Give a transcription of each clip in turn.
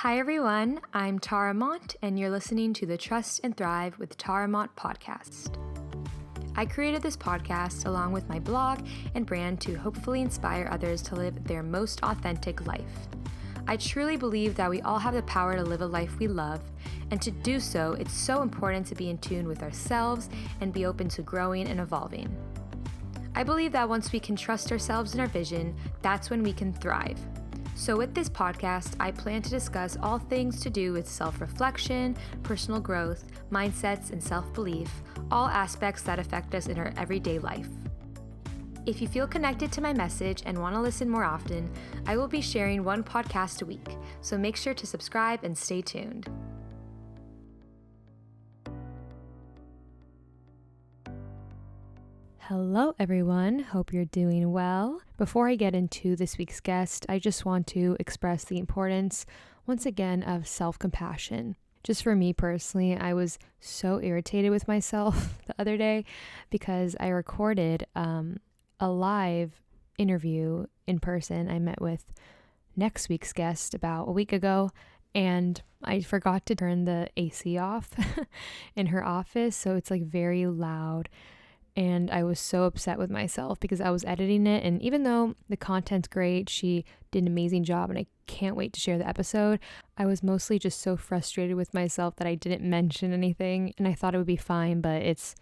Hi everyone, I'm Tara Mont, and you're listening to the Trust and Thrive with Tara Mont podcast. I created this podcast along with my blog and brand to hopefully inspire others to live their most authentic life. I truly believe that we all have the power to live a life we love, and to do so, it's so important to be in tune with ourselves and be open to growing and evolving. I believe that once we can trust ourselves and our vision, that's when we can thrive. So with this podcast, I plan to discuss all things to do with self-reflection, personal growth, mindsets, and self-belief, all aspects that affect us in our everyday life. If you feel connected to my message and want to listen more often, I will be sharing one podcast a week, so make sure to subscribe and stay tuned. Hello everyone, hope you're doing well. Before I get into this week's guest, I just want to express the importance, once again, of self-compassion. Just for me personally, I was so irritated with myself the other day because I recorded a live interview in person. I met with next week's guest about a week ago, and I forgot to turn the AC off in her office, so it's like very loud. And I was so upset with myself because I was editing it. And even though the content's great, she did an amazing job and I can't wait to share the episode, I was mostly just so frustrated with myself that I didn't mention anything. And I thought it would be fine, but it's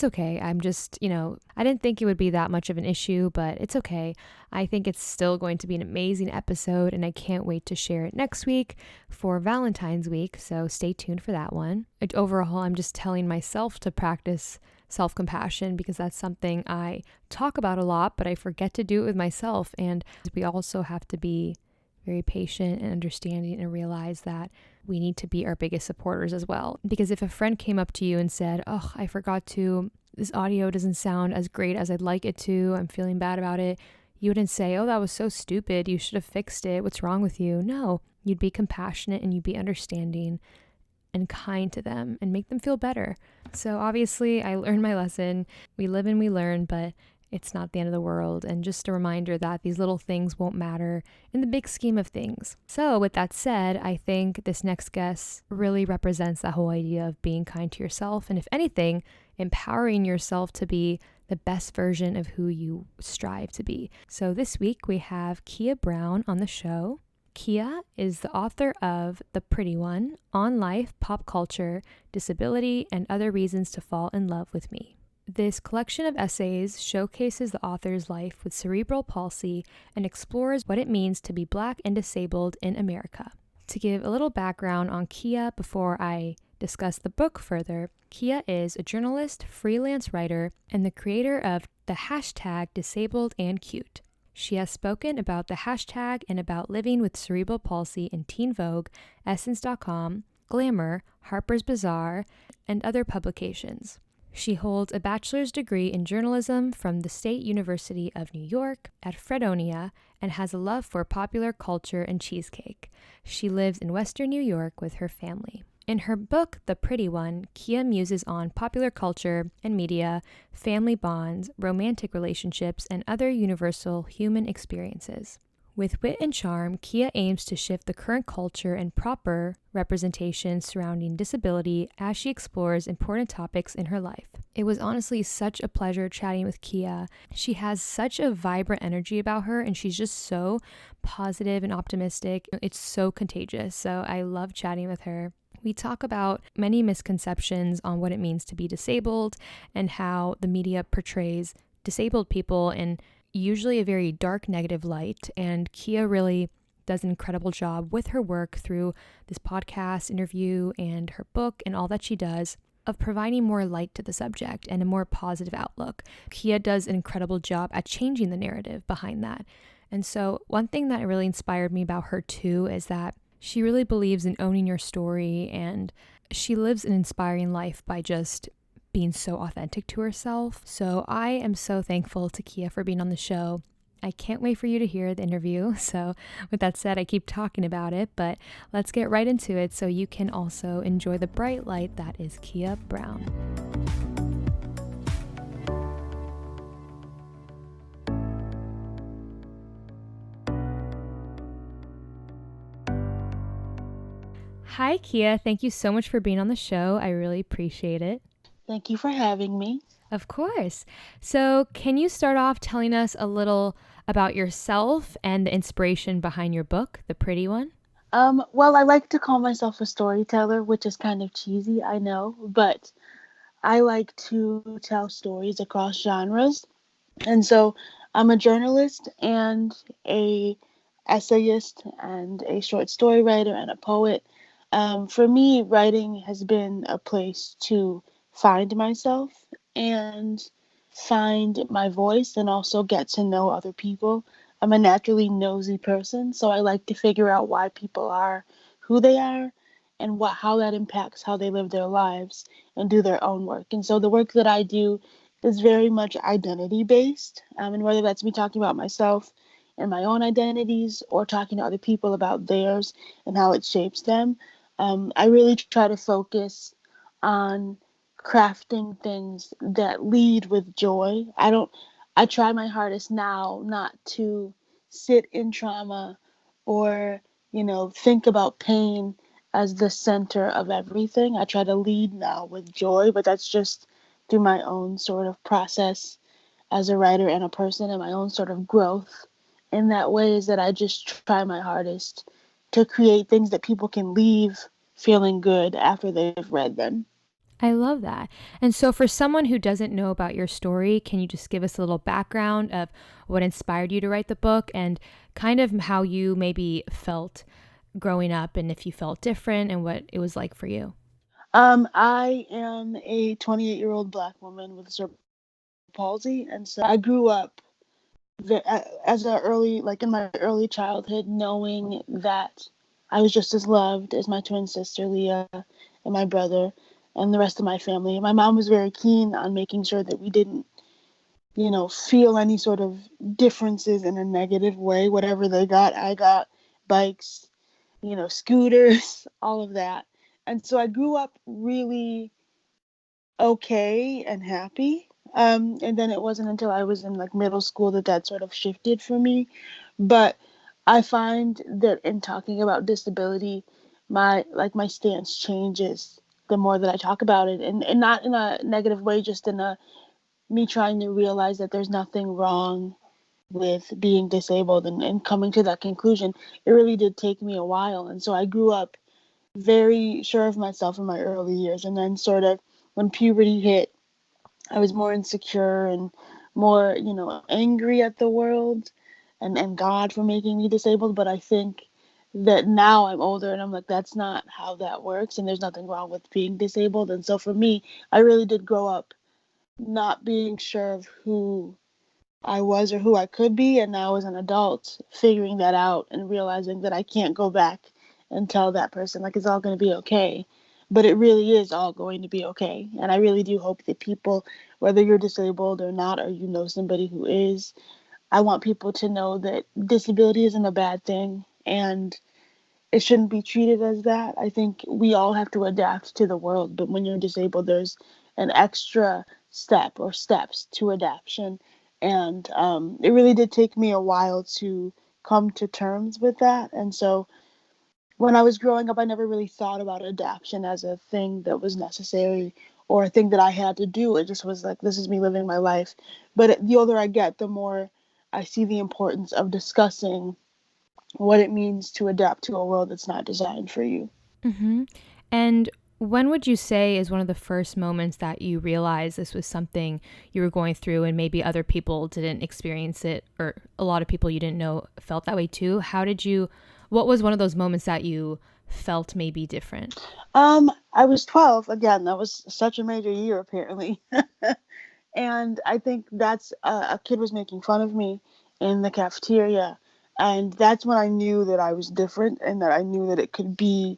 okay. I'm just, I didn't think it would be that much of an issue, but it's okay. I think it's still going to be an amazing episode and I can't wait to share it next week for Valentine's week. So stay tuned for that one. Overall, I'm just telling myself to practice self-compassion because that's something I talk about a lot, but I forget to do it with myself. And we also have to be very patient and understanding and realize that we need to be our biggest supporters as well. Because if a friend came up to you and said, "Oh, I forgot to, this audio doesn't sound as great as I'd like it to, I'm feeling bad about it," you wouldn't say, "Oh, that was so stupid, you should have fixed it, what's wrong with you?" No, you'd be compassionate and you'd be understanding and kind to them and make them feel better. So obviously I learned my lesson. We live and we learn, but it's not the end of the world. And just a reminder that these little things won't matter in the big scheme of things. So with that said, I think this next guest really represents that whole idea of being kind to yourself. And if anything, empowering yourself to be the best version of who you strive to be. So this week we have Keah Brown on the show. Keah is the author of The Pretty One, On Life, Pop Culture, Disability, and Other Reasons to Fall in Love with Me. This collection of essays showcases the author's life with cerebral palsy and explores what it means to be Black and disabled in America. To give a little background on Keah before I discuss the book further, Keah is a journalist, freelance writer, and the creator of the hashtag Disabled and Cute. She has spoken about the hashtag and about living with cerebral palsy in Teen Vogue, Essence.com, Glamour, Harper's Bazaar, and other publications. She holds a bachelor's degree in journalism from the State University of New York at Fredonia and has a love for popular culture and cheesecake. She lives in Western New York with her family. In her book, The Pretty One, Keah muses on popular culture and media, family bonds, romantic relationships, and other universal human experiences. With wit and charm, Keah aims to shift the current culture and proper representation surrounding disability as she explores important topics in her life. It was honestly such a pleasure chatting with Keah. She has such a vibrant energy about her and she's just so positive and optimistic. It's so contagious. So I love chatting with her. We talk about many misconceptions on what it means to be disabled and how the media portrays disabled people in usually a very dark, negative light. And Keah really does an incredible job with her work through this podcast interview and her book and all that she does of providing more light to the subject and a more positive outlook. Keah does an incredible job at changing the narrative behind that. And so one thing that really inspired me about her too is that she really believes in owning your story, and she lives an inspiring life by just being so authentic to herself. So I am so thankful to Keah for being on the show. I can't wait for you to hear the interview. So with that said, I keep talking about it, but let's get right into it so you can also enjoy the bright light that is Keah Brown. Hi, Keah. Thank you so much for being on the show. I really appreciate it. Thank you for having me. Of course. So, can you start off telling us a little about yourself and the inspiration behind your book, The Pretty One? Well, I like to call myself a storyteller, which is kind of cheesy, I know, but I like to tell stories across genres. And so I'm a journalist and a essayist and a short story writer and a poet. For me, writing has been a place to find myself and find my voice and also get to know other people. I'm a naturally nosy person, so I like to figure out why people are who they are and what how that impacts how they live their lives and do their own work. And so the work that I do is very much identity based, and whether that's me talking about myself and my own identities or talking to other people about theirs and how it shapes them, I really try to focus on crafting things that lead with joy. I try my hardest now not to sit in trauma or, think about pain as the center of everything. I try to lead now with joy, but that's just through my own sort of process as a writer and a person and my own sort of growth in that way is that I just try my hardest to create things that people can leave feeling good after they've read them. I love that. And so, for someone who doesn't know about your story, can you just give us a little background of what inspired you to write the book and kind of how you maybe felt growing up and if you felt different and what it was like for you? I am a 28-year-old black woman with cerebral palsy, and so I grew up as a early, like in my early childhood, knowing that I was just as loved as my twin sister Leah and my brother and the rest of my family. My mom was very keen on making sure that we didn't, feel any sort of differences in a negative way. Whatever they got, I got bikes, scooters, all of that. And so I grew up really okay and happy. And then it wasn't until I was in like middle school that that sort of shifted for me. But I find that in talking about disability, my stance changes the more that I talk about it, and not in a negative way, just in a me trying to realize that there's nothing wrong with being disabled and coming to that conclusion. It really did take me a while, and so I grew up very sure of myself in my early years, and then sort of when puberty hit, I was more insecure and more, angry at the world and God for making me disabled. But I think that now I'm older and I'm like, that's not how that works. And there's nothing wrong with being disabled. And so for me, I really did grow up not being sure of who I was or who I could be. And now as an adult, figuring that out and realizing that I can't go back and tell that person, like, it's all going to be okay. But it really is all going to be okay. And I really do hope that people, whether you're disabled or not, or you know somebody who is, I want people to know that disability isn't a bad thing and it shouldn't be treated as that. I think we all have to adapt to the world, but when you're disabled, there's an extra step or steps to adaptation. And it really did take me a while to come to terms with that. And so when I was growing up, I never really thought about adaptation as a thing that was necessary or a thing that I had to do. It just was like, this is me living my life. But the older I get, the more I see the importance of discussing what it means to adapt to a world that's not designed for you. Mm-hmm. And when would you say is one of the first moments that you realized this was something you were going through and maybe other people didn't experience it or a lot of people you didn't know felt that way too? What was one of those moments that you felt maybe different? I was 12. Again, that was such a major year, apparently. And I think that's a kid was making fun of me in the cafeteria. And that's when I knew that I was different and that I knew that it could be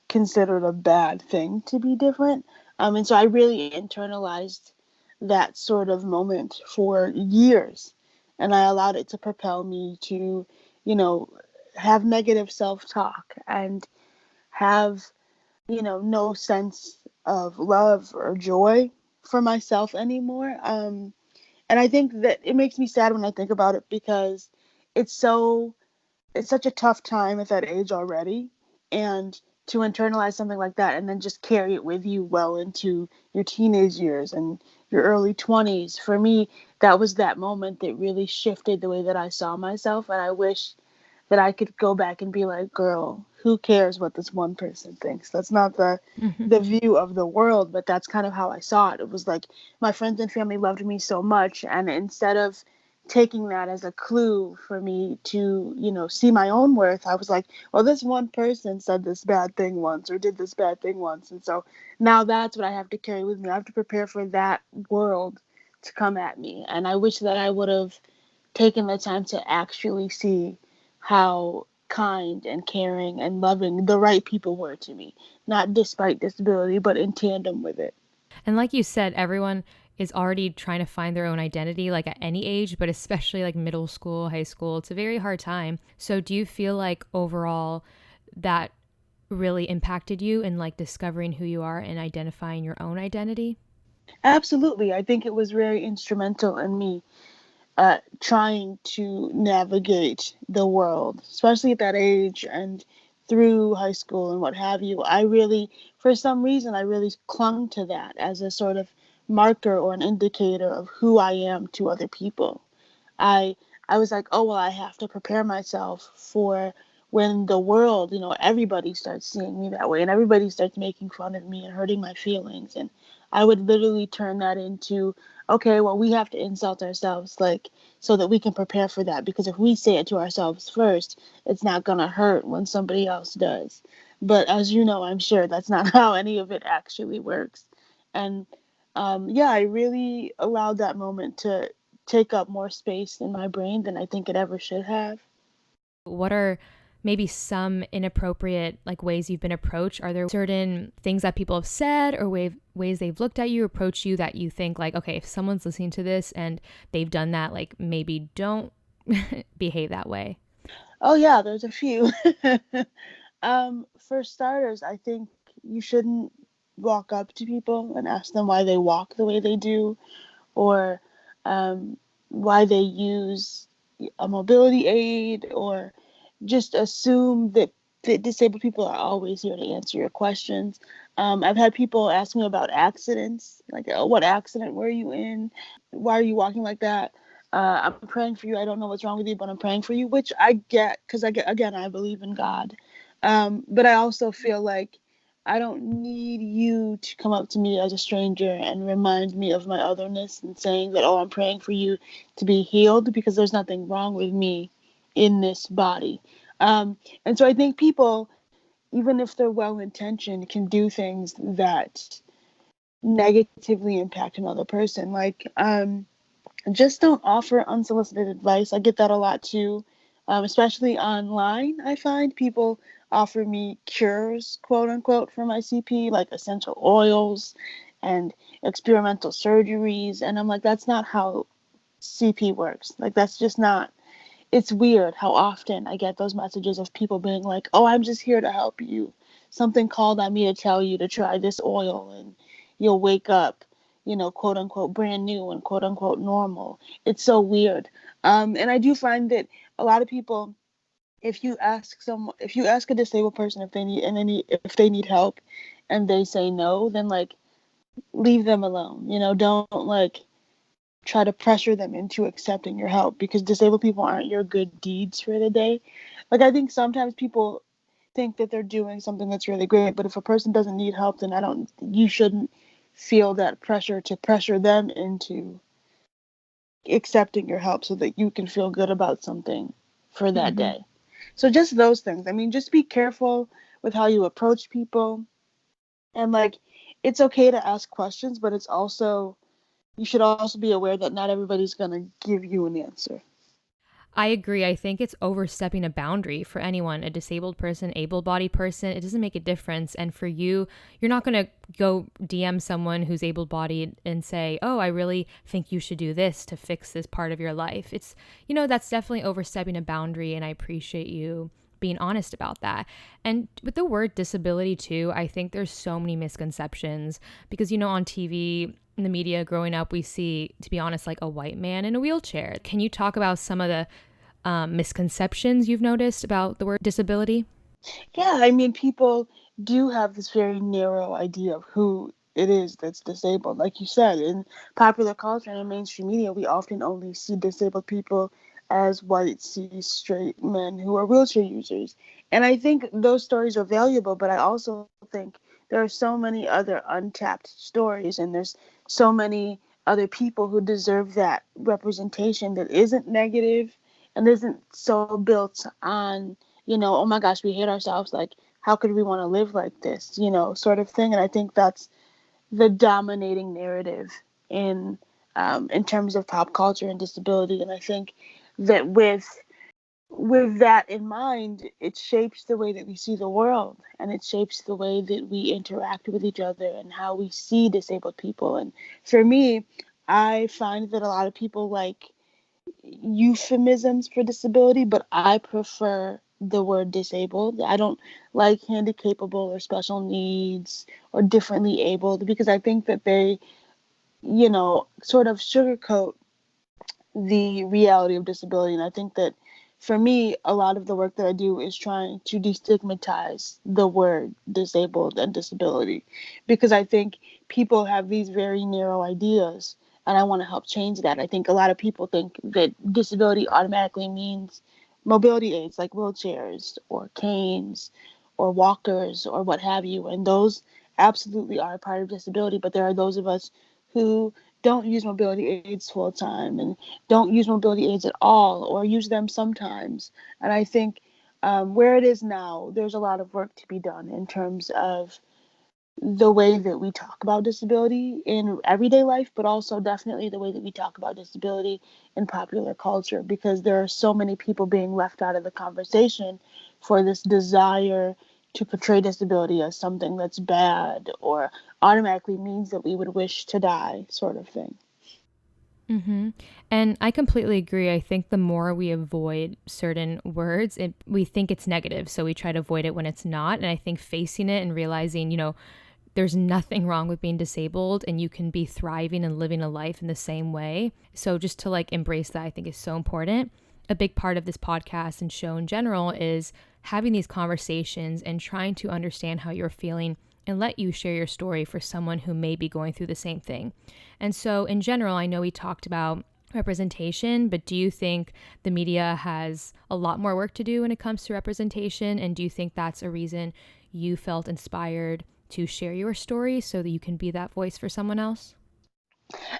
considered a bad thing to be different. And so I really internalized that sort of moment for years. And I allowed it to propel me to, you know, have negative self talk and have, no sense of love or joy for myself anymore. And I think that it makes me sad when I think about it because it's so it's such a tough time at that age already, and to internalize something like that and then just carry it with you well into your teenage years and your early 20s. For me, that was that moment that really shifted the way that I saw myself. And I wish that I could go back and be like, girl, who cares what this one person thinks? That's not the view of the world, but that's kind of how I saw it. It was like my friends and family loved me so much, and instead of taking that as a clue for me to, see my own worth, I was like, well, this one person said this bad thing once or did this bad thing once. And so now that's what I have to carry with me. I have to prepare for that world to come at me. And I wish that I would have taken the time to actually see how kind and caring and loving the right people were to me, not despite disability, but in tandem with it. And like you said, everyone is already trying to find their own identity, like at any age, but especially like middle school, high school. It's a very hard time. So do you feel like overall that really impacted you in like discovering who you are and identifying your own identity? Absolutely. I think it was very instrumental in me trying to navigate the world, especially at that age and through high school and what have you. I really, for some reason, I really clung to that as a sort of marker or an indicator of who I am to other people. I I was like, oh well, I have to prepare myself for when the world, everybody starts seeing me that way and everybody starts making fun of me and hurting my feelings. And I would literally turn that into, okay, well, we have to insult ourselves, like, so that we can prepare for that. Because if we say it to ourselves first, it's not gonna hurt when somebody else does. But as you know, I'm sure that's not how any of it actually works. And yeah, I really allowed that moment to take up more space in my brain than I think it ever should have. What are maybe some inappropriate like ways you've been approached? Are there certain things that people have said or ways they've looked at you, approached you that you think like, okay, if someone's listening to this and they've done that, like maybe don't behave that way? Oh yeah, there's a few. For starters, I think you shouldn't walk up to people and ask them why they walk the way they do, or um, why they use a mobility aid, or just assume that disabled people are always here to answer your questions. I've had people ask me about accidents, like, oh, what accident were you in? Why are you walking like that? I'm praying for you. I don't know what's wrong with you, but I'm praying for you, which I get because again, I believe in God. But I also feel like I don't need you to come up to me as a stranger and remind me of my otherness and saying that, oh, I'm praying for you to be healed because there's nothing wrong with me in this body. And so I think people, even if they're well intentioned, can do things that negatively impact another person. Like, just don't offer unsolicited advice. I get that a lot too, especially online. I find people offer me cures, quote unquote, for my CP, like essential oils and experimental surgeries. And I'm like, that's not how CP works. Like, that's just not. It's weird how often I get those messages of people being like, oh, I'm just here to help you. Something called on me to tell you to try this oil and you'll wake up, quote unquote, brand new and quote unquote normal. It's so weird. And I do find that a lot of people, if you ask a disabled person if they need help and they say no, then like leave them alone. Don't like try to pressure them into accepting your help because disabled people aren't your good deeds for the day. Like, I think sometimes people think that they're doing something that's really great, but if a person doesn't need help, then you shouldn't feel that pressure to pressure them into accepting your help so that you can feel good about something for that Mm-hmm. day. So just those things. I mean, just be careful with how you approach people. And like, it's okay to ask questions, but you should also be aware that not everybody's going to give you an answer. I agree. I think it's overstepping a boundary for anyone, a disabled person, able-bodied person. It doesn't make a difference. And for you, you're not going to go DM someone who's able-bodied and say, oh, I really think you should do this to fix this part of your life. It's, that's definitely overstepping a boundary. And I appreciate you being honest about that. And with the word disability too, I think there's so many misconceptions because, on TV, in the media growing up, we see, to be honest, like a white man in a wheelchair. Can you talk about some of the misconceptions you've noticed about the word disability? Yeah, I mean, people do have this very narrow idea of who it is that's disabled. Like you said, in popular culture and in mainstream media, we often only see disabled people as white, cis, straight men who are wheelchair users. And I think those stories are valuable, but I also think there are so many other untapped stories, and there's so many other people who deserve that representation that isn't negative and isn't so built on, oh my gosh, we hate ourselves. Like, how could we want to live like this, sort of thing. And I think that's the dominating narrative in terms of pop culture and disability. And I think that with that in mind, it shapes the way that we see the world, and it shapes the way that we interact with each other and how we see disabled people. And for me, I find that a lot of people like euphemisms for disability, but I prefer the word disabled. I don't like handicapable or special needs or differently abled, because I think that they, sort of sugarcoat the reality of disability. And I think that for me, a lot of the work that I do is trying to destigmatize the word disabled and disability, because I think people have these very narrow ideas, and I want to help change that. I think a lot of people think that disability automatically means mobility aids like wheelchairs or canes or walkers or what have you. And those absolutely are a part of disability, but there are those of us who don't use mobility aids full time and don't use mobility aids at all, or use them sometimes. And I think where it is now, there's a lot of work to be done in terms of the way that we talk about disability in everyday life, but also definitely the way that we talk about disability in popular culture, because there are so many people being left out of the conversation for this desire to portray disability as something that's bad or automatically means that we would wish to die, sort of thing. Mm-hmm. And I completely agree. I think the more we avoid certain words, we think it's negative. So we try to avoid it when it's not. And I think facing it and realizing, there's nothing wrong with being disabled and you can be thriving and living a life in the same way. So just to like embrace that, I think is so important. A big part of this podcast and show in general is having these conversations and trying to understand how you're feeling and let you share your story for someone who may be going through the same thing. And so, in general, I know we talked about representation, but do you think the media has a lot more work to do when it comes to representation? And do you think that's a reason you felt inspired to share your story so that you can be that voice for someone else?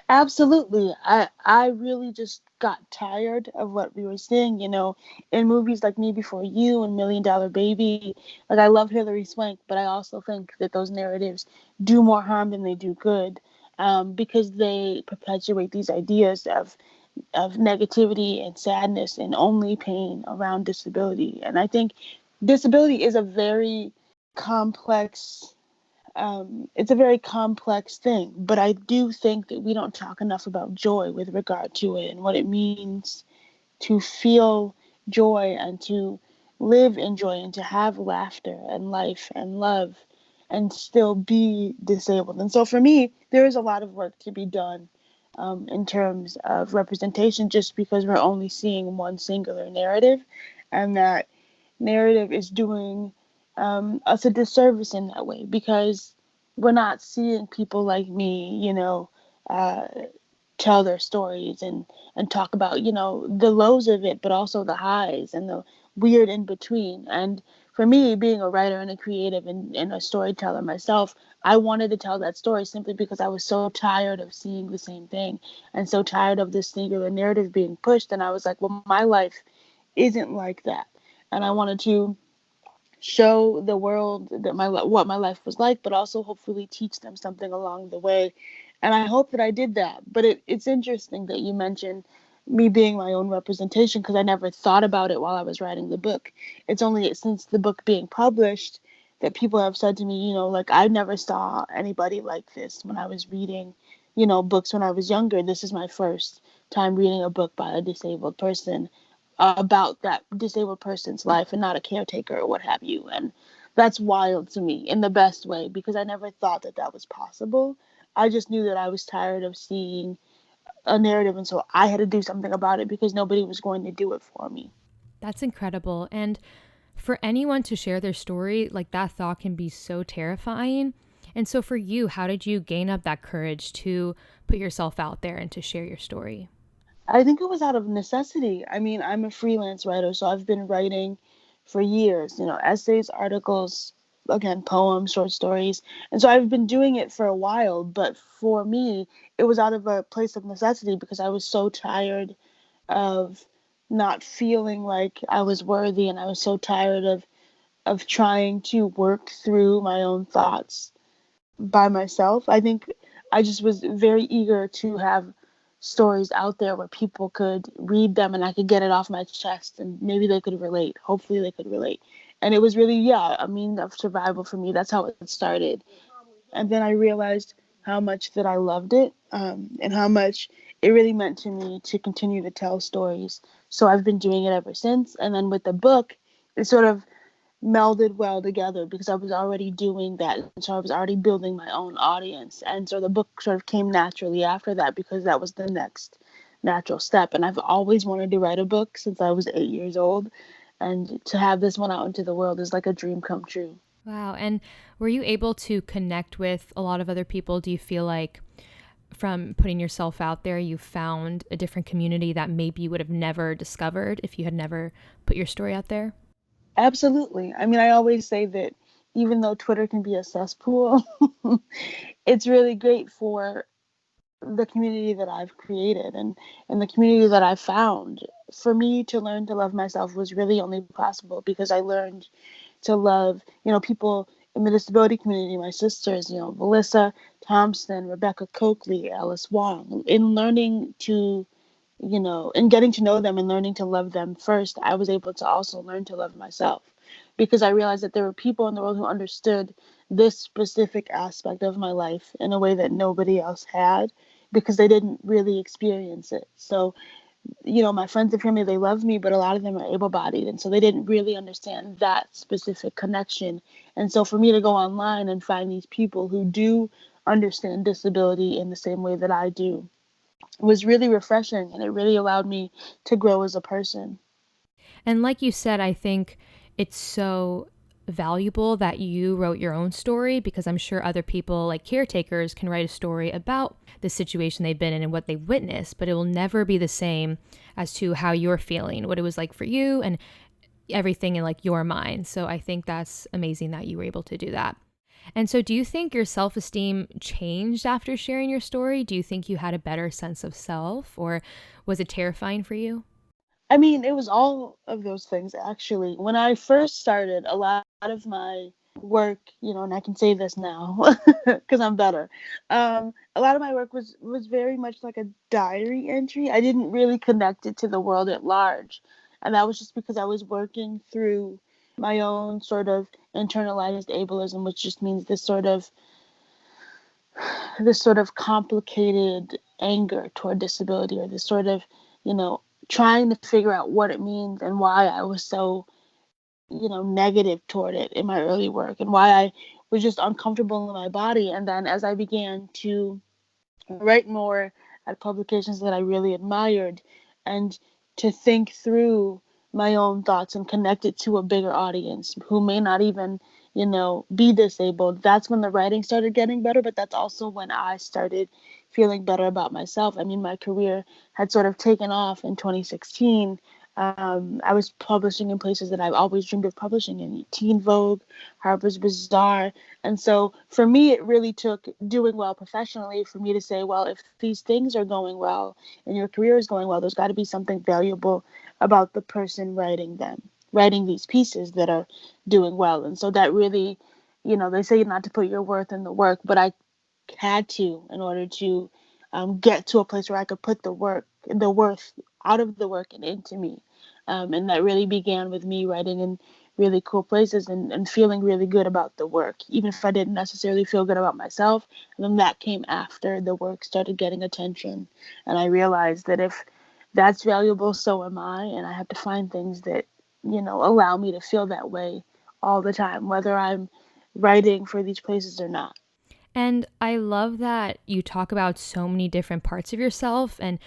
Absolutely. I really just got tired of what we were seeing, in movies like Me Before You and Million Dollar Baby. Like, I love Hilary Swank, but I also think that those narratives do more harm than they do good, because they perpetuate these ideas of negativity and sadness and only pain around disability. And I think disability is a very complex it's a very complex thing, but I do think that we don't talk enough about joy with regard to it and what it means to feel joy and to live in joy and to have laughter and life and love and still be disabled. And so for me, there is a lot of work to be done in terms of representation, just because we're only seeing one singular narrative, and that narrative is doing us a disservice in that way, because we're not seeing people like me, uh, tell their stories and talk about, the lows of it, but also the highs and the weird in between. And for me, being a writer and a creative and a storyteller myself, I wanted to tell that story simply because I was so tired of seeing the same thing and so tired of this singular narrative being pushed. And I was like, well, my life isn't like that. And I wanted to show the world that what my life was like, but also hopefully teach them something along the way. And I hope that I did that. But it's interesting that you mentioned me being my own representation, because I never thought about it while I was writing the book. It's only since the book being published that people have said to me, like, I never saw anybody like this when I was reading, books when I was younger. This is my first time reading a book by a disabled person, about that disabled person's life and not a caretaker or what have you. And that's wild to me in the best way, because I never thought that that was possible. I just knew that I was tired of seeing a narrative, and so I had to do something about it because nobody was going to do it for me. That's incredible. And For anyone to share their story, like that thought can be so terrifying. And so for you, how did you gain up that courage to put yourself out there and to share your story? I think it was out of necessity. I mean, I'm a freelance writer, so I've been writing for years, essays, articles, again, poems, short stories. And so I've been doing it for a while, but for me, it was out of a place of necessity because I was so tired of not feeling like I was worthy, and I was so tired of trying to work through my own thoughts by myself. I think I just was very eager to have stories out there where people could read them and I could get it off my chest and maybe they could relate. Hopefully they could relate. And it was really, yeah, a means of survival for me. That's how it started. And then I realized how much that I loved it, and how much it really meant to me to continue to tell stories. So I've been doing it ever since. And then with the book, it sort of melded well together because I was already doing that. And so I was already building my own audience. And so the book sort of came naturally after that because that was the next natural step. And I've always wanted to write a book since I was 8 years old. And to have this one out into the world is like a dream come true. Wow. And were you able to connect with a lot of other people? Do you feel like from putting yourself out there, you found a different community that maybe you would have never discovered if you had never put your story out there? Absolutely. I mean, I always say that even though Twitter can be a cesspool, it's really great for the community that I've created and the community that I've found. For me to learn to love myself was really only possible because I learned to love, people in the disability community, my sisters, Melissa Thompson, Rebecca Coakley, Alice Wong. In learning to, in getting to know them and learning to love them first, I was able to also learn to love myself because I realized that there were people in the world who understood this specific aspect of my life in a way that nobody else had because they didn't really experience it. So, my friends and family, they love me, but a lot of them are able bodied. And so they didn't really understand that specific connection. And so for me to go online and find these people who do understand disability in the same way that I do was really refreshing. And it really allowed me to grow as a person. And like you said, I think it's so valuable that you wrote your own story because I'm sure other people, like caretakers, can write a story about the situation they've been in and what they witnessed, but it will never be the same as to how you're feeling, what it was like for you, and everything in like your mind. So I think that's amazing that you were able to do that. And so do you think your self-esteem changed after sharing your story? Do you think you had a better sense of self, or was it terrifying for you? I mean, it was all of those things actually. When I first started, a lot of my work, and I can say this now because I'm better. A lot of my work was very much like a diary entry. I didn't really connect it to the world at large, and that was just because I was working through my own sort of internalized ableism, which just means this sort of complicated anger toward disability, or this sort of, you know, trying to figure out what it means and why I was so, negative toward it in my early work and why I was just uncomfortable in my body. And then as I began to write more at publications that I really admired and to think through my own thoughts and connect it to a bigger audience who may not even, be disabled. That's when the writing started getting better, but that's also when I started feeling better about myself. I mean, my career had sort of taken off in 2016. I was publishing in places that I've always dreamed of publishing in: Teen Vogue, Harper's Bazaar. And so for me, it really took doing well professionally for me to say, well, if these things are going well and your career is going well, there's got to be something valuable about the person writing them, writing these pieces that are doing well. And so that really, they say not to put your worth in the work, but I had to in order to get to a place where I could put the worth out of the work and into me. And that really began with me writing in really cool places and feeling really good about the work, even if I didn't necessarily feel good about myself. And then that came after the work started getting attention. And I realized that if that's valuable, so am I. And I have to find things that, allow me to feel that way all the time, whether I'm writing for these places or not. And I love that you talk about so many different parts of yourself. And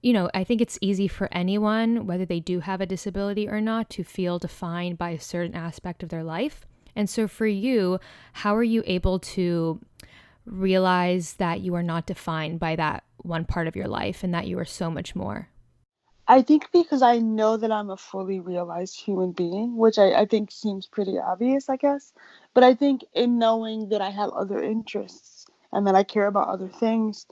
I think it's easy for anyone, whether they do have a disability or not, to feel defined by a certain aspect of their life. And so for you, how are you able to realize that you are not defined by that one part of your life and that you are so much more? I think because I know that I'm a fully realized human being, which I think seems pretty obvious, I guess. But I think in knowing that I have other interests and that I care about other things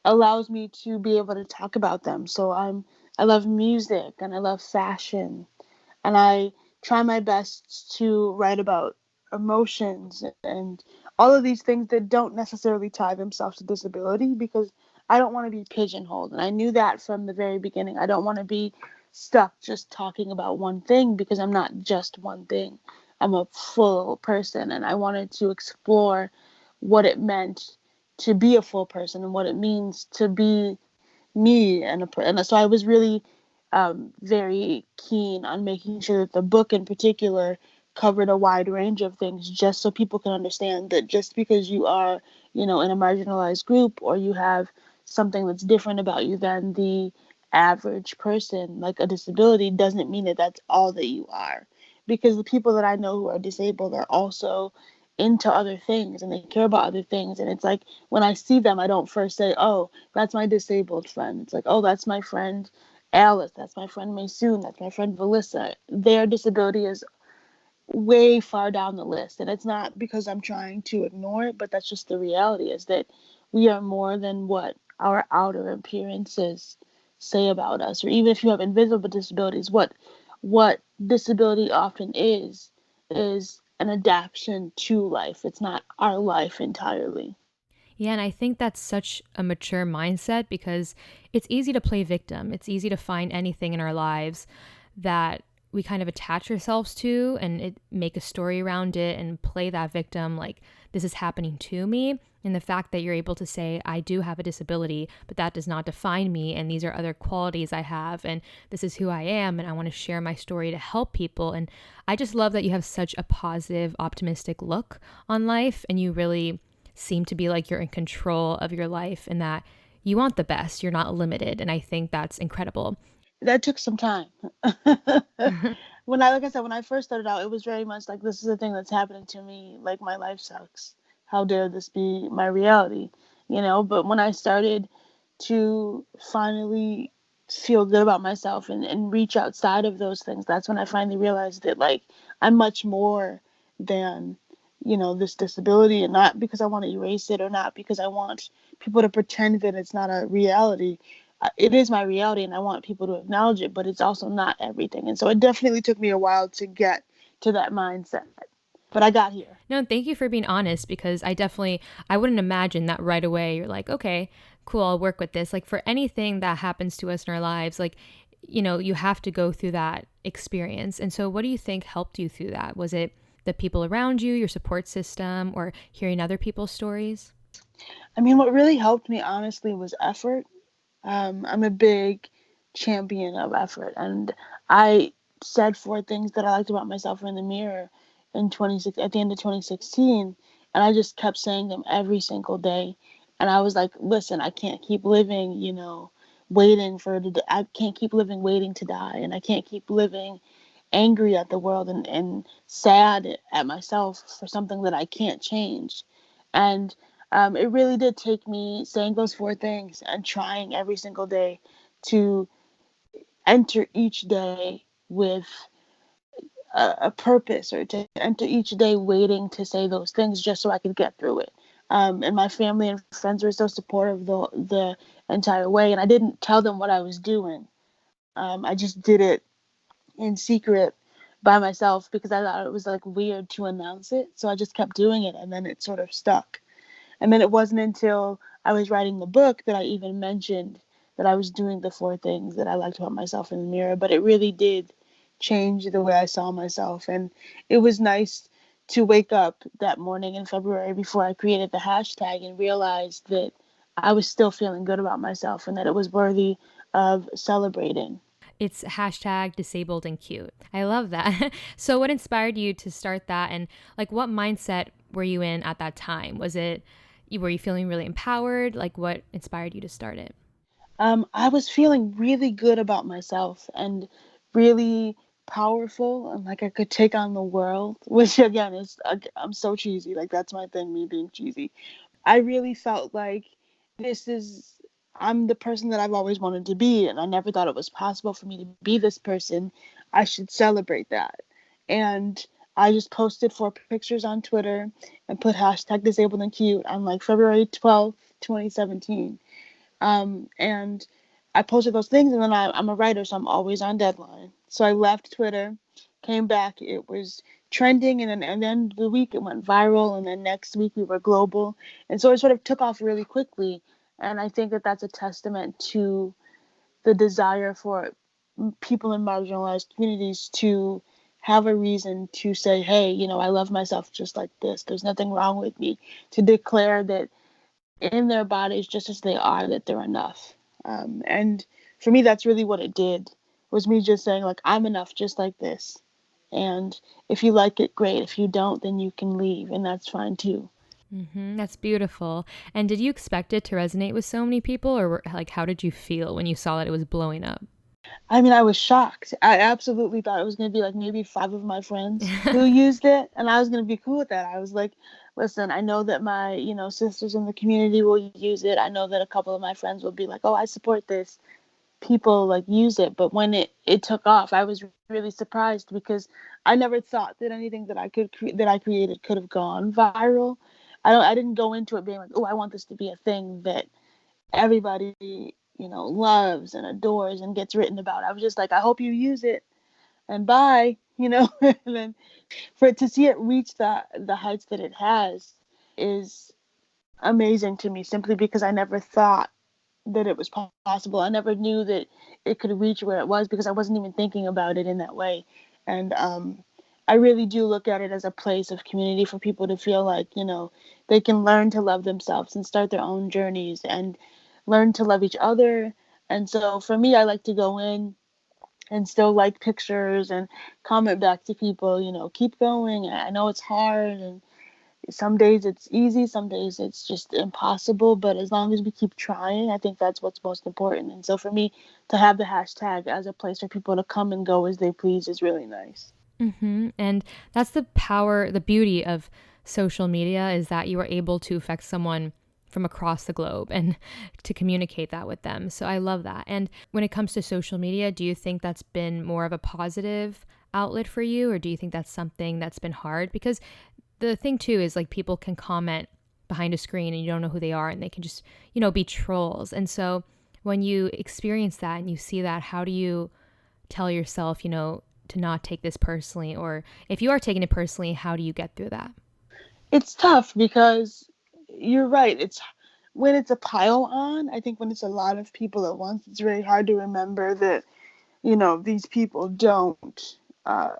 allows me to be able to talk about them. So I love music and I love fashion and I try my best to write about emotions and all of these things that don't necessarily tie themselves to disability because I don't want to be pigeonholed. And I knew that from the very beginning. I don't want to be stuck just talking about one thing because I'm not just one thing. I'm a full person and I wanted to explore what it meant to be a full person and what it means to be me and so I was really very keen on making sure that the book in particular covered a wide range of things just so people can understand that just because you are in a marginalized group or you have something that's different about you than the average person like a disability doesn't mean that that's all that you are because the people that I know who are disabled are also into other things and they care about other things and it's like when I see them I don't first say oh that's my disabled friend. It's like, oh, that's my friend Alice. That's my friend Maysoon. That's my friend Valissa. Their disability is way far down the list. And it's not because I'm trying to ignore it, but that's just the reality is that we are more than what our outer appearances say about us. Or even if you have invisible disabilities, what disability often is an adaptation to life. It's not our life entirely. Yeah, and I think that's such a mature mindset because it's easy to play victim. It's easy to find anything in our lives that we kind of attach ourselves to and make a story around it and play that victim like this is happening to me. And the fact that you're able to say, I do have a disability, but that does not define me. And these are other qualities I have. And this is who I am. And I want to share my story to help people. And I just love that you have such a positive, optimistic look on life. And you really seem to be like you're in control of your life and that you want the best. You're not limited. And I think that's incredible. That took some time. Like I said, when I first started out, it was very much like this is the thing that's happening to me. Like my life sucks. How dare this be my reality? But when I started to finally feel good about myself and reach outside of those things, that's when I finally realized that like I'm much more than this disability, and not because I want to erase it or not because I want people to pretend that it's not a reality. It is my reality and I want people to acknowledge it, but it's also not everything. And so it definitely took me a while to get to that mindset, but I got here. No, thank you for being honest because I wouldn't imagine that right away. You're like, okay, cool, I'll work with this. Like for anything that happens to us in our lives, like, you have to go through that experience. And so what do you think helped you through that? Was it the people around you, your support system, or hearing other people's stories? I mean, what really helped me honestly was effort. I'm a big champion of effort, and I said 4 things that I liked about myself in the mirror in 26 at the end of 2016, and I just kept saying them every single day. And I was like, listen, I can't keep living, waiting I can't keep living waiting to die, and I can't keep living angry at the world and sad at myself for something that I can't change. And it really did take me saying those 4 things and trying every single day to enter each day with a purpose or to enter each day waiting to say those things just so I could get through it. And my family and friends were so supportive the entire way. And I didn't tell them what I was doing. I just did it in secret by myself because I thought it was like weird to announce it. So I just kept doing it and then it sort of stuck. And then it wasn't until I was writing the book that I even mentioned that I was doing the 4 things that I liked about myself in the mirror. But it really did change the way I saw myself. And it was nice to wake up that morning in February before I created the hashtag and realized that I was still feeling good about myself and that it was worthy of celebrating. It's hashtag disabled and cute. I love that. So what inspired you to start that? And like, what mindset were you in at that time? Were you feeling really empowered? Like what inspired you to start it? I was feeling really good about myself and really powerful and like I could take on the world, which again is, I'm so cheesy. Like that's my thing, me being cheesy. I really felt like this is, I'm the person that I've always wanted to be, and I never thought it was possible for me to be this person. I should celebrate that. And I just posted 4 pictures on Twitter and put hashtag disabled and cute on like February 12th, 2017. And I posted those things, and then I'm a writer, so I'm always on deadline. So I left Twitter, came back, it was trending, and then the week it went viral, and then next week we were global, and so it sort of took off really quickly. And I think that that's a testament to the desire for people in marginalized communities to have a reason to say, hey, I love myself just like this. There's nothing wrong with me. To declare that in their bodies just as they are, that they're enough. And for me, that's really what it did, was me just saying, like, I'm enough just like this. And if you like it, great. If you don't, then you can leave, and that's fine too. That's beautiful. And did you expect it to resonate with so many people, or like how did you feel when you saw that it was blowing up? I mean, I was shocked. I absolutely thought it was going to be like maybe 5 of my friends who used it, and I was going to be cool with that. I was like, listen, I know that my, sisters in the community will use it. I know that a couple of my friends will be like, oh, I support this. People like use it. But when it took off, I was really surprised because I never thought that anything that that I created could have gone viral. I didn't go into it being like, oh, I want this to be a thing that everybody, loves and adores and gets written about. I was just like, I hope you use it, and bye. And then for it to see it reach the heights that it has is amazing to me, simply because I never thought that it was possible. I never knew that it could reach where it was because I wasn't even thinking about it in that way. And I really do look at it as a place of community for people to feel like, they can learn to love themselves and start their own journeys and learn to love each other. And so for me, I like to go in and still like pictures and comment back to people, keep going. I know it's hard, and some days it's easy, some days it's just impossible, but as long as we keep trying, I think that's what's most important. And so for me, to have the hashtag as a place for people to come and go as they please is really nice. And that's the power, the beauty of social media, is that you are able to affect someone from across the globe and to communicate that with them. So I love that. And when it comes to social media, do you think that's been more of a positive outlet for you, or do you think that's something that's been hard? Because the thing too is like people can comment behind a screen and you don't know who they are, and they can just, be trolls. And so when you experience that and you see that, how do you tell yourself, to not take this personally? Or if you are taking it personally, how do you get through that? It's tough because you're right. It's when it's a pile on, I think when it's a lot of people at once, it's very hard to remember that, these people don't uh,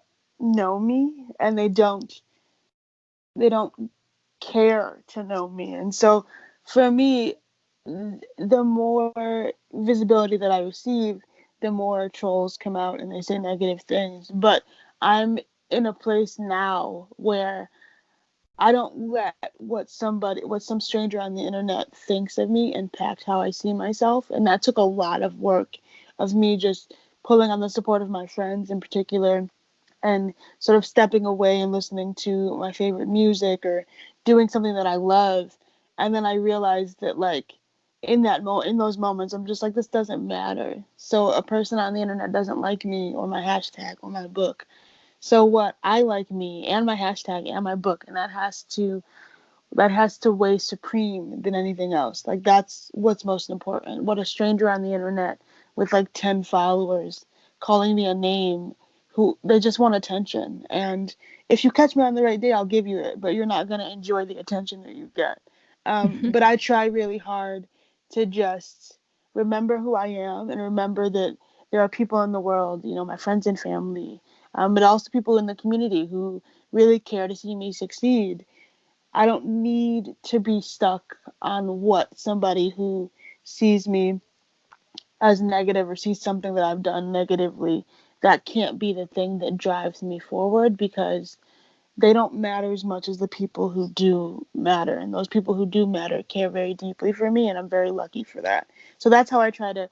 know me, and they don't care to know me. And so for me, the more visibility that I receive, the more trolls come out and they say negative things. But I'm in a place now where I don't let what some stranger on the internet thinks of me impact how I see myself. And that took a lot of work of me just pulling on the support of my friends in particular, and sort of stepping away and listening to my favorite music or doing something that I love. And then I realized that, like, in those moments, I'm just like, this doesn't matter. So a person on the internet doesn't like me or my hashtag or my book. So what, I like me and my hashtag and my book, and that has to weigh supreme than anything else. Like, that's what's most important. What a stranger on the internet with like 10 followers calling me a name, who they just want attention. And if you catch me on the right day, I'll give you it, but you're not going to enjoy the attention that you get. But I try really hard to just remember who I am and remember that there are people in the world, my friends and family, but also people in the community who really care to see me succeed. I don't need to be stuck on what somebody who sees me as negative or sees something that I've done negatively. That can't be the thing that drives me forward, because they don't matter as much as the people who do matter. And those people who do matter care very deeply for me, and I'm very lucky for that. So that's how I try to,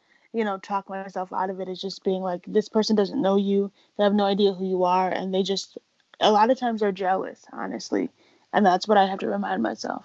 talk myself out of it, is just being like, this person doesn't know you, they have no idea who you are, and they just, a lot of times, are jealous, honestly. And that's what I have to remind myself.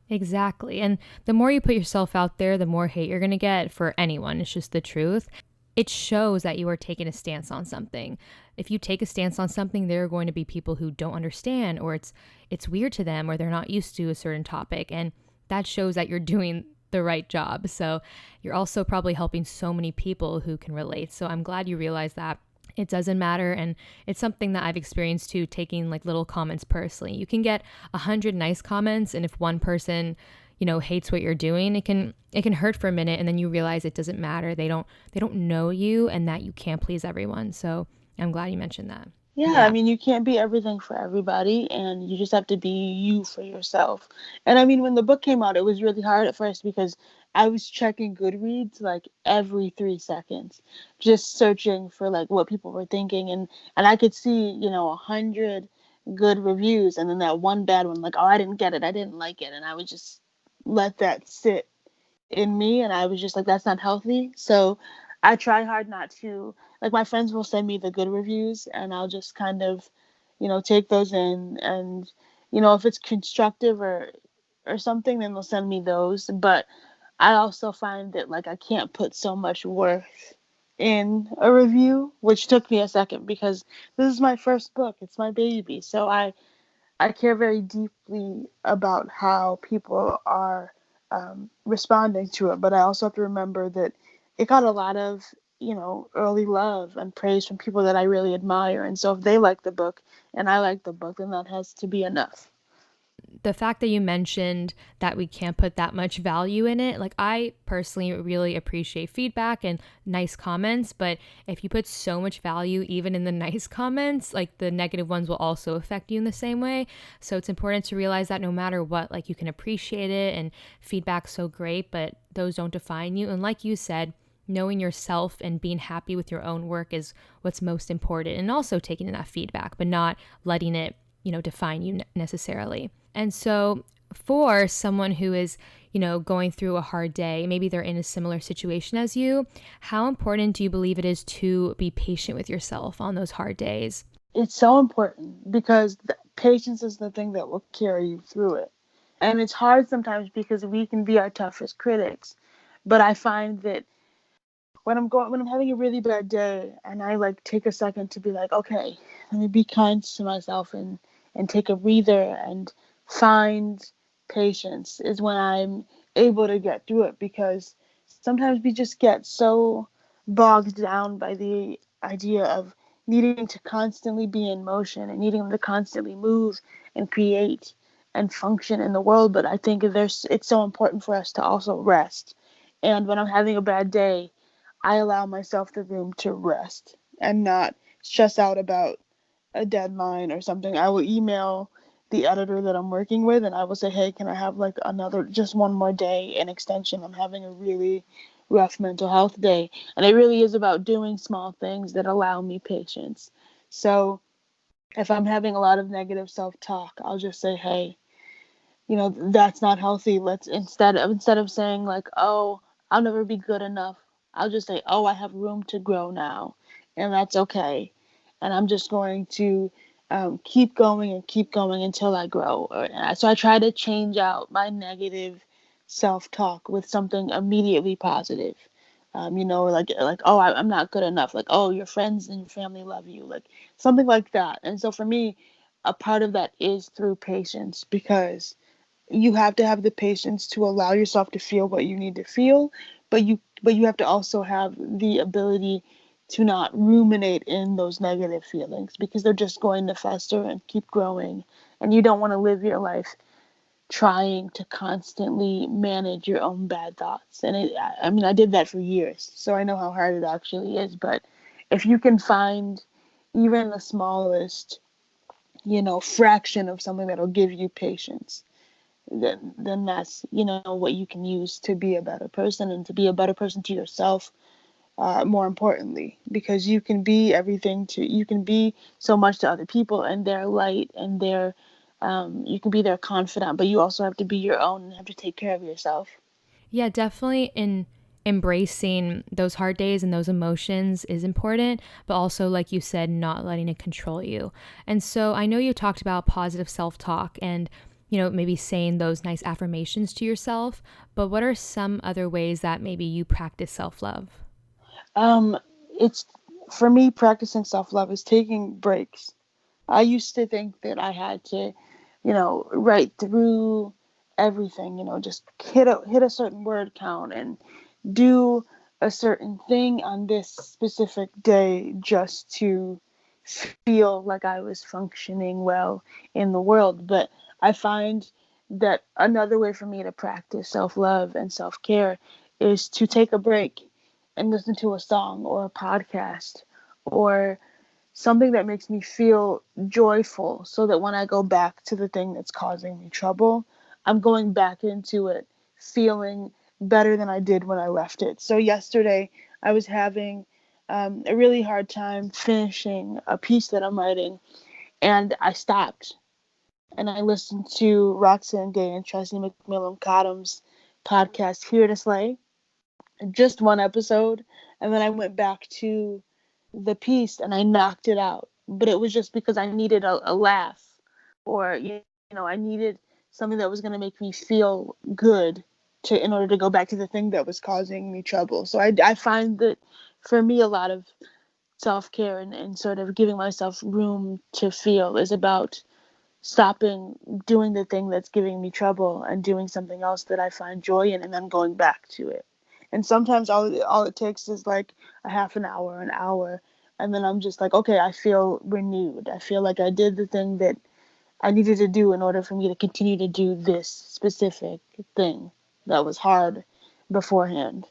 Exactly. And the more you put yourself out there, the more hate you're going to get for anyone. It's just the truth. It shows that you are taking a stance on something. If you take a stance on something, there are going to be people who don't understand, or it's weird to them, or they're not used to a certain topic, and that shows that you're doing the right job. So you're also probably helping so many people who can relate. So I'm glad you realize that it doesn't matter. And it's something that I've experienced too, taking like little comments personally. You can get 100 nice comments, and if one person hates what you're doing, it can hurt for a minute, and then you realize it doesn't matter. They don't know you, and that you can't please everyone. So I'm glad you mentioned that. Yeah, I mean, you can't be everything for everybody, and you just have to be you for yourself. And I mean, when the book came out, it was really hard at first because I was checking Goodreads like every 3 seconds, just searching for like what people were thinking, and I could see 100 good reviews, and then that one bad one, like, oh, I didn't get it, I didn't like it, and I would just let that sit in me, and I was just like, that's not healthy. So I try hard not to, like, my friends will send me the good reviews, and I'll just kind of take those in, and if it's constructive or something, then they'll send me those. But I also find that, like, I can't put so much worth in a review, which took me a second because this is my first book, it's my baby. So I care very deeply about how people are responding to it, but I also have to remember that it got a lot of, early love and praise from people that I really admire. And so if they like the book and I like the book, then that has to be enough. The fact that you mentioned that we can't put that much value in it, like, I personally really appreciate feedback and nice comments, but if you put so much value even in the nice comments, like, the negative ones will also affect you in the same way. So it's important to realize that no matter what, like, you can appreciate it, and feedback's so great, but those don't define you. And like you said, knowing yourself and being happy with your own work is what's most important, and also taking in that feedback, but not letting it define you necessarily. And so for someone who is, going through a hard day, maybe they're in a similar situation as you, how important do you believe it is to be patient with yourself on those hard days? It's so important because patience is the thing that will carry you through it. And it's hard sometimes because we can be our toughest critics. But I find that when I'm having a really bad day, and I like take a second to be like, okay, let me be kind to myself, and take a breather and find patience, is when I'm able to get through it. Because sometimes we just get so bogged down by the idea of needing to constantly be in motion and needing to constantly move and create and function in the world. But I think it's so important for us to also rest. And when I'm having a bad day, I allow myself the room to rest and not stress out about a deadline or something. I will email the editor that I'm working with, and I will say, hey, can I have like just one more day in extension? I'm having a really rough mental health day. And it really is about doing small things that allow me patience. So if I'm having a lot of negative self-talk, I'll just say, hey, that's not healthy. Let's instead of saying like, oh, I'll never be good enough, I'll just say, oh, I have room to grow now, and that's okay. And I'm just going to keep going and keep going until I grow. So I try to change out my negative self-talk with something immediately positive. Like, oh, I'm not good enough. Like, oh, your friends and your family love you. Like, something like that. And so for me, a part of that is through patience, because you have to have the patience to allow yourself to feel what you need to feel, but you have to also have the ability to not ruminate in those negative feelings, because they're just going to fester and keep growing, and you don't want to live your life trying to constantly manage your own bad thoughts. And I mean, I did that for years, so I know how hard it actually is. But if you can find even the smallest fraction of something that'll give you patience, then that's what you can use to be a better person, and to be a better person to yourself, more importantly, because you can be so much to other people, and their light and their you can be their confidant, but you also have to be your own and have to take care of yourself. Yeah, definitely in embracing those hard days and those emotions is important, but also, like you said, not letting it control you. And so I know you talked about positive self talk and, maybe saying those nice affirmations to yourself, but what are some other ways that maybe you practice self love? Um, it's for me, practicing self love is taking breaks. I used to think that I had to, write through everything, just hit a certain word count and do a certain thing on this specific day just to feel like I was functioning well in the world. But I find that another way for me to practice self love and self care is to take a break and listen to a song or a podcast or something that makes me feel joyful, so that when I go back to the thing that's causing me trouble, I'm going back into it feeling better than I did when I left it. So yesterday, I was having a really hard time finishing a piece that I'm writing, and I stopped and I listened to Roxanne Gay and Tracy McMillan Cottom's podcast, Here to Slay, just one episode, and then I went back to the piece and I knocked it out. But it was just because I needed a laugh, or I needed something that was going to make me feel good to in order to go back to the thing that was causing me trouble. So I find that for me, a lot of self care and sort of giving myself room to feel is about stopping doing the thing that's giving me trouble and doing something else that I find joy in, and then going back to it. And sometimes all it takes is like a half an hour, and then I'm just like, okay, I feel renewed. I feel like I did the thing that I needed to do in order for me to continue to do this specific thing that was hard beforehand.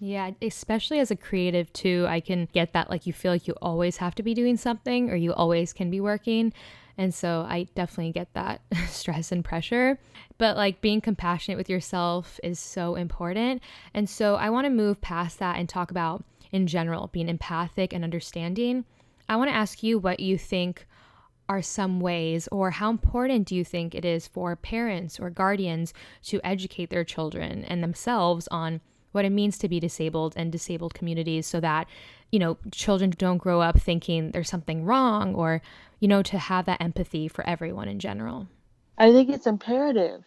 Yeah, especially as a creative too, I can get that like you feel like you always have to be doing something or you always can be working. And so I definitely get that stress and pressure. But like being compassionate with yourself is so important. And so I want to move past that and talk about in general being empathic and understanding. I want to ask you what you think are some ways, or how important do you think it is for parents or guardians to educate their children and themselves on what it means to be disabled and disabled communities so that, children don't grow up thinking there's something wrong or, to have that empathy for everyone in general? I think it's imperative,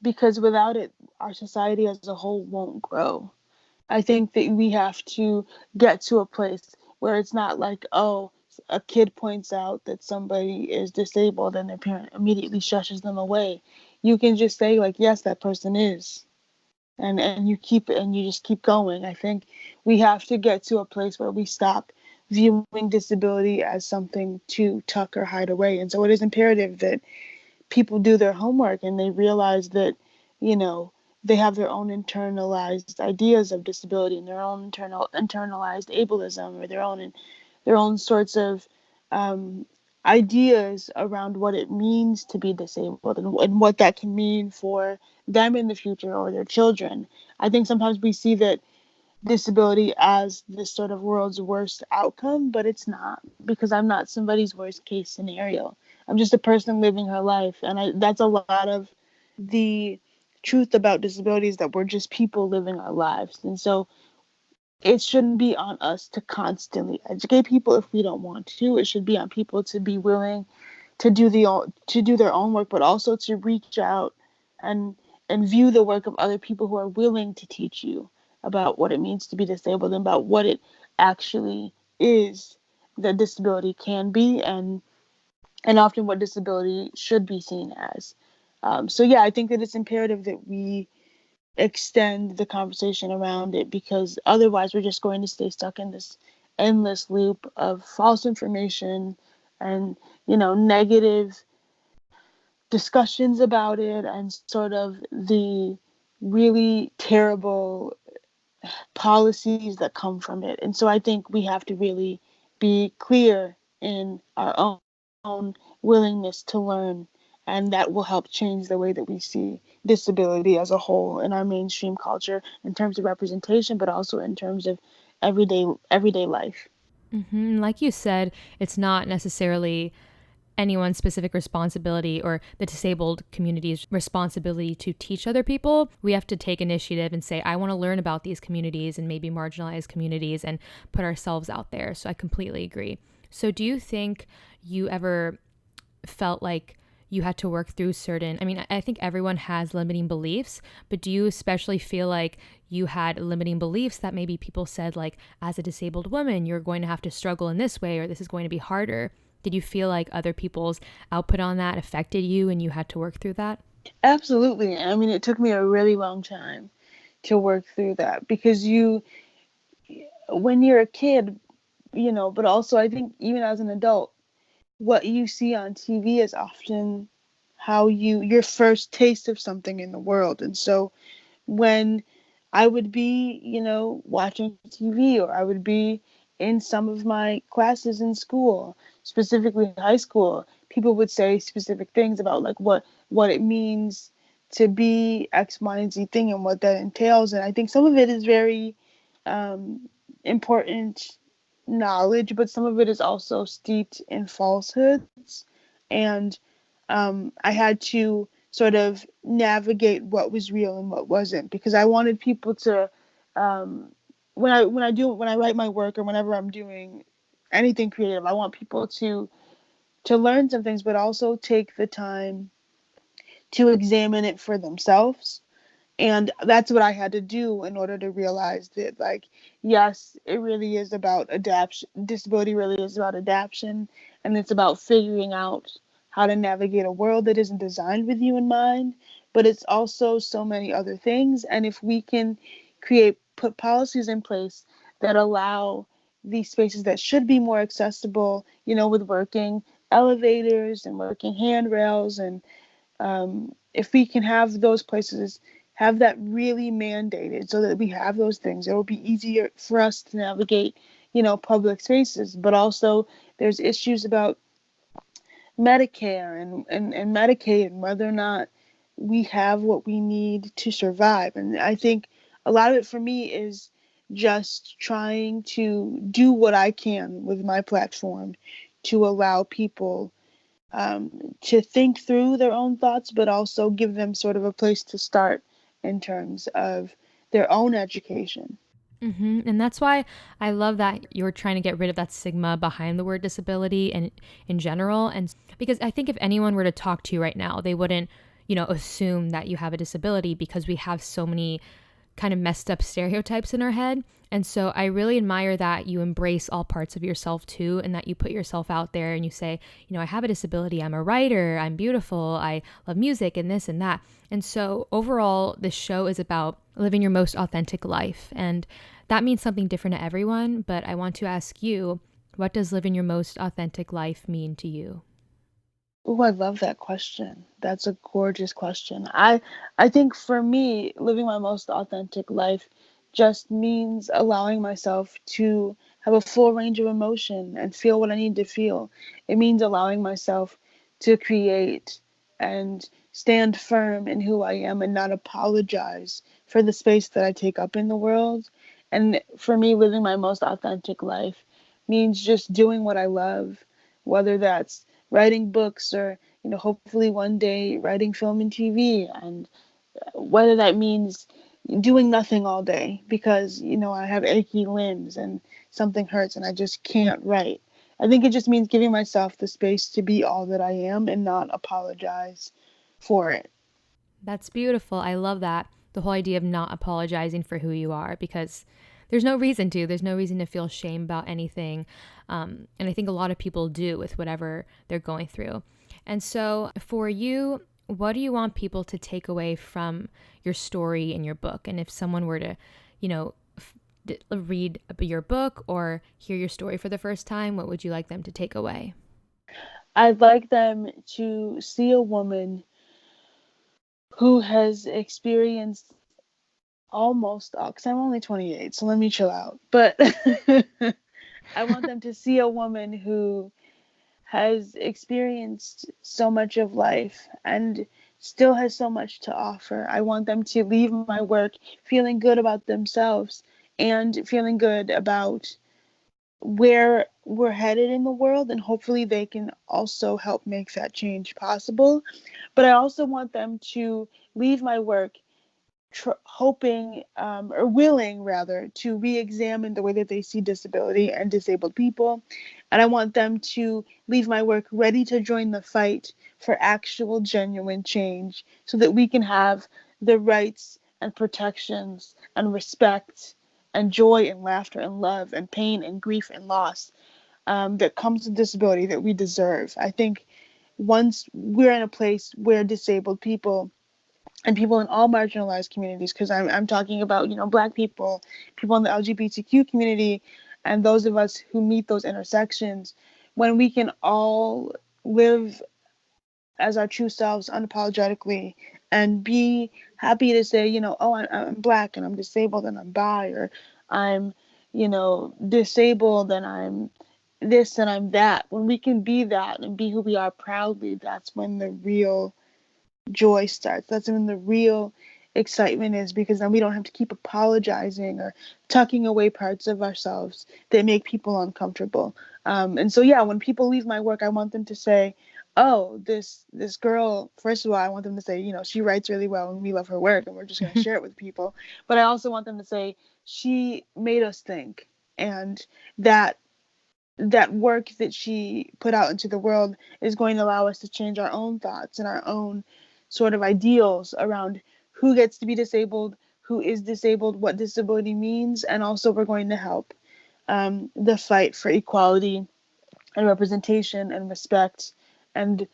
because without it, our society as a whole won't grow. I think that we have to get to a place where it's not like, oh, a kid points out that somebody is disabled and their parent immediately shushes them away. You can just say like, yes, that person is. And you just keep going. I think we have to get to a place where we stop viewing disability as something to tuck or hide away. And so it is imperative that people do their homework and they realize that, you know, they have their own internalized ideas of disability and their own internalized ableism, or their own sorts of um, ideas around what it means to be disabled, and what that can mean for them in the future or their children. I think sometimes we see that disability as this sort of world's worst outcome, but it's not, because I'm not somebody's worst case scenario. I'm just a person living her life, and that's a lot of the truth about disabilities, that we're just people living our lives. And so it shouldn't be on us to constantly educate people if we don't want to. It should be on people to be willing to do their own work, but also to reach out and view the work of other people who are willing to teach you about what it means to be disabled and about what it actually is that disability can be, and often what disability should be seen as. So yeah, I think that it's imperative that we extend the conversation around it, because otherwise we're just going to stay stuck in this endless loop of false information and negative discussions about it, and sort of the really terrible policies that come from it. And so I think we have to really be clear in our own willingness to learn and that will help change the way that we see disability as a whole in our mainstream culture in terms of representation, but also in terms of everyday life. Like you said, it's not necessarily anyone's specific responsibility or the disabled community's responsibility to teach other people. We have to take initiative and say, I want to learn about these communities and maybe marginalized communities and put ourselves out there. So I completely agree. So do you think you ever felt like you had to work through certain, I mean, I think everyone has limiting beliefs, but do you especially feel like you had limiting beliefs that maybe people said, like, as a disabled woman, you're going to have to struggle in this way, or this is going to be harder? Did you feel like other people's output on that affected you and you had to work through that? Absolutely. I mean, it took me a really long time to work through that because when you're a kid, but also I think even as an adult, what you see on TV is often your first taste of something in the world. And so when I would be, watching TV, or I would be in some of my classes in school, specifically high school, people would say specific things about like what it means to be X, Y, and Z thing and what that entails. And I think some of it is very important knowledge, but some of it is also steeped in falsehoods. And I had to sort of navigate what was real and what wasn't, because I wanted people to, when I write my work or whenever I'm doing anything creative, I want people to learn some things, but also take the time to examine it for themselves. And that's what I had to do in order to realize that, like, yes, it really is about adaptation. Disability really is about adaptation, and it's about figuring out how to navigate a world that isn't designed with you in mind. But it's also so many other things. And if we can put policies in place that allow these spaces that should be more accessible, with working elevators and working handrails, and if we can have those places have that really mandated so that we have those things, it will be easier for us to navigate, public spaces. But also there's issues about Medicare and Medicaid, and whether or not we have what we need to survive. And I think a lot of it for me is just trying to do what I can with my platform to allow people to think through their own thoughts, but also give them sort of a place to start in terms of their own education. And that's why I love that you're trying to get rid of that stigma behind the word disability and in general. And because I think if anyone were to talk to you right now, they wouldn't, assume that you have a disability because we have so many kind of messed up stereotypes in our head. And so I really admire that you embrace all parts of yourself too, and that you put yourself out there and you say, I have a disability, I'm a writer, I'm beautiful, I love music and this and that. And so overall, this show is about living your most authentic life. And that means something different to everyone. But I want to ask you, what does living your most authentic life mean to you? Oh, I love that question. That's a gorgeous question. I think for me, living my most authentic life just means allowing myself to have a full range of emotion and feel what I need to feel. It means allowing myself to create and stand firm in who I am and not apologize for the space that I take up in the world. And for me, living my most authentic life means just doing what I love, whether that's writing books or, hopefully one day writing film and TV, and whether that means doing nothing all day because, I have achy limbs and something hurts and I just can't write. I think it just means giving myself the space to be all that I am and not apologize for it. That's beautiful. I love that. The whole idea of not apologizing for who you are, because there's no reason to. There's no reason to feel shame about anything. And I think a lot of people do with whatever they're going through. And so for you, what do you want people to take away from your story in your book? And if someone were to, read your book or hear your story for the first time, what would you like them to take away? I'd like them to see a woman who has experienced almost all, because I'm only 28, so let me chill out. But I want them to see a woman who has experienced so much of life and still has so much to offer. I want them to leave my work feeling good about themselves and feeling good about where we're headed in the world, and hopefully they can also help make that change possible. But I also want them to leave my work hoping or willing rather to re-examine the way that they see disability and disabled people, and I want them to leave my work ready to join the fight for actual genuine change so that we can have the rights and protections and respect and joy and laughter and love and pain and grief and loss that comes with disability that we deserve. I think once we're in a place where disabled people and people in all marginalized communities, because I'm talking about, Black people, people in the LGBTQ community, and those of us who meet those intersections, when we can all live as our true selves unapologetically and be happy to say, oh, I'm Black and I'm disabled and I'm bi, or I'm, disabled and I'm this and I'm that. When we can be that and be who we are proudly, that's when the real joy starts. That's when the real excitement is, because then we don't have to keep apologizing or tucking away parts of ourselves that make people uncomfortable. And so, yeah, when people leave my work, I want them to say, oh, this girl, first of all, I want them to say, she writes really well and we love her work and we're just going to share it with people. But I also want them to say, she made us think, and that work that she put out into the world is going to allow us to change our own thoughts and our own sort of ideals around who gets to be disabled, who is disabled, what disability means, and also we're going to help the fight for equality and representation and respect and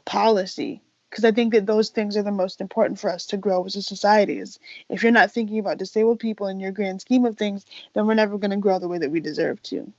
policy. Because I think that those things are the most important for us to grow as a society. Is if you're not thinking about disabled people in your grand scheme of things, then we're never going to grow the way that we deserve to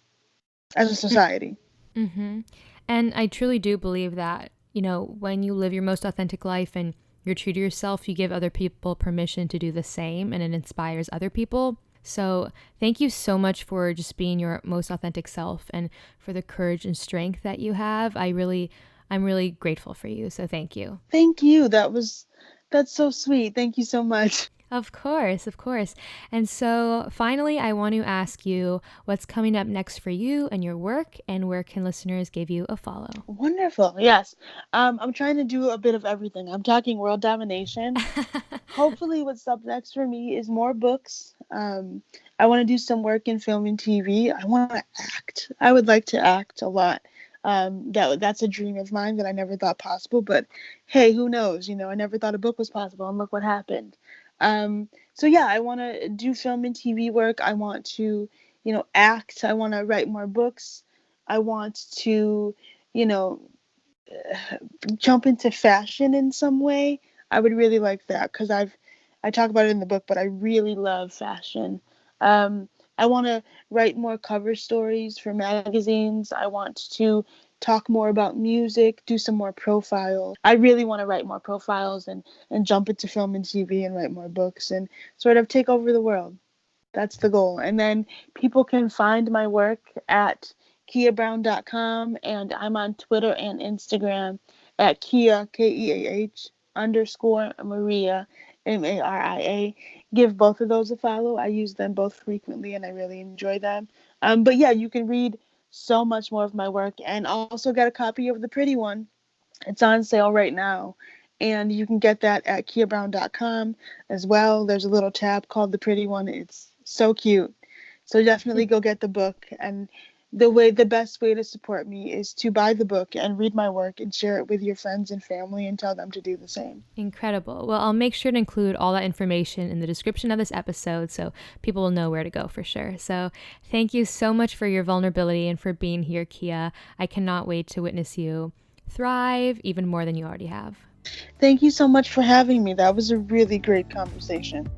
as a society. Mm-hmm. And I truly do believe that, when you live your most authentic life and you're true to yourself, you give other people permission to do the same, and it inspires other people. So thank you so much for just being your most authentic self and for the courage and strength that you have. I'm really grateful for you. So thank you. Thank you. That's so sweet. Thank you so much. Of course, of course. And so finally, I want to ask you what's coming up next for you and your work, and where can listeners give you a follow? Wonderful. Yes. I'm trying to do a bit of everything. I'm talking world domination. Hopefully what's up next for me is more books. I want to do some work in film and TV. I want to act. I would like to act a lot. That's a dream of mine that I never thought possible, but hey, who knows? I never thought a book was possible, and look what happened. So yeah, I want to do film and TV work. I want to, act. I want to write more books. I want to, you know, jump into fashion in some way. I would really like that because I talk about it in the book, but I really love fashion. Um, I want to write more cover stories for magazines. I want to talk more about music, do some more profiles. I really want to write more profiles and jump into film and TV and write more books and sort of take over the world. That's the goal. And then people can find my work at keahbrown.com, and I'm on Twitter and Instagram at Keah, Keah underscore Maria, Maria. Give both of those a follow. I use them both frequently and I really enjoy them. But yeah, you can read so much more of my work and also get a copy of The Pretty One. It's on sale right now. And you can get that at keahbrown.com as well. There's a little tab called The Pretty One. It's so cute. So definitely go get the book. And the best way to support me is to buy the book and read my work and share it with your friends and family and tell them to do the same. Incredible. Well, I'll make sure to include all that information in the description of this episode so people will know where to go for sure. So thank you so much for your vulnerability and for being here, Keah. I cannot wait to witness you thrive even more than you already have. Thank you so much for having me. That was a really great conversation.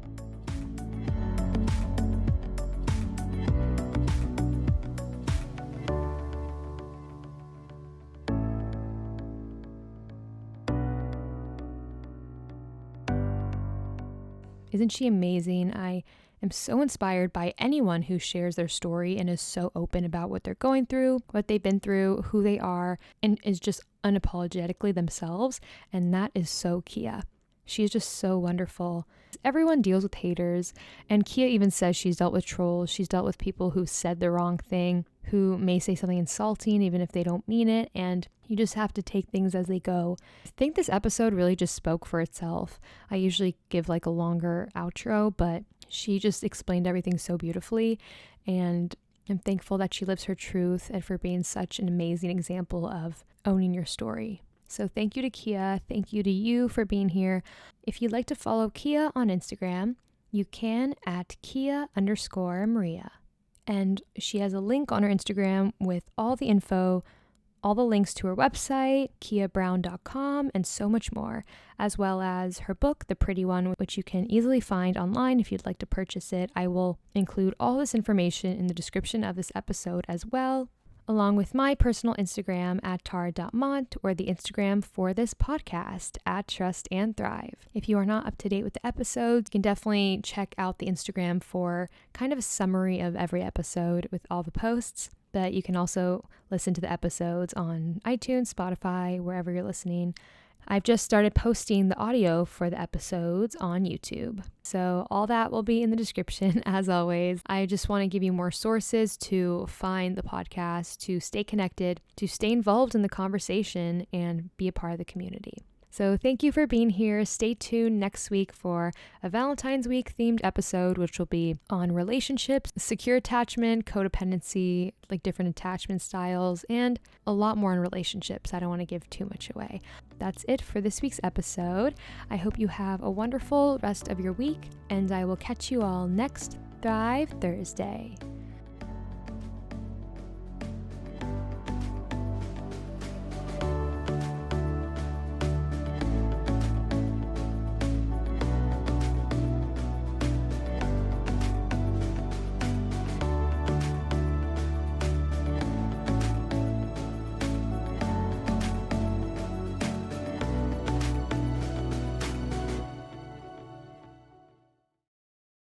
Isn't she amazing? I am so inspired by anyone who shares their story and is so open about what they're going through, what they've been through, who they are, and is just unapologetically themselves. And that is so Keah. She's just so wonderful. Everyone deals with haters, and Keah even says she's dealt with trolls. She's dealt with people who said the wrong thing, who may say something insulting even if they don't mean it, and you just have to take things as they go. I think this episode really just spoke for itself. I usually give like a longer outro, but she just explained everything so beautifully, and I'm thankful that she lives her truth and for being such an amazing example of owning your story. So thank you to Keah. Thank you to you for being here. If you'd like to follow Keah on Instagram, you can at Keah_Maria. And she has a link on her Instagram with all the info, all the links to her website, keahbrown.com, and so much more, as well as her book, The Pretty One, which you can easily find online if you'd like to purchase it. I will include all this information in the description of this episode as well, along with my personal Instagram at Tara Mont, or the Instagram for this podcast at Trust and Thrive. If you are not up to date with the episodes, you can definitely check out the Instagram for kind of a summary of every episode with all the posts. But you can also listen to the episodes on iTunes, Spotify, wherever you're listening. I've just started posting the audio for the episodes on YouTube. So all that will be in the description, as always. I just want to give you more sources to find the podcast, to stay connected, to stay involved in the conversation, and be a part of the community. So thank you for being here. Stay tuned next week for a Valentine's Week themed episode, which will be on relationships, secure attachment, codependency, like different attachment styles, and a lot more on relationships. I don't want to give too much away. That's it for this week's episode. I hope you have a wonderful rest of your week, and I will catch you all next Thrive Thursday.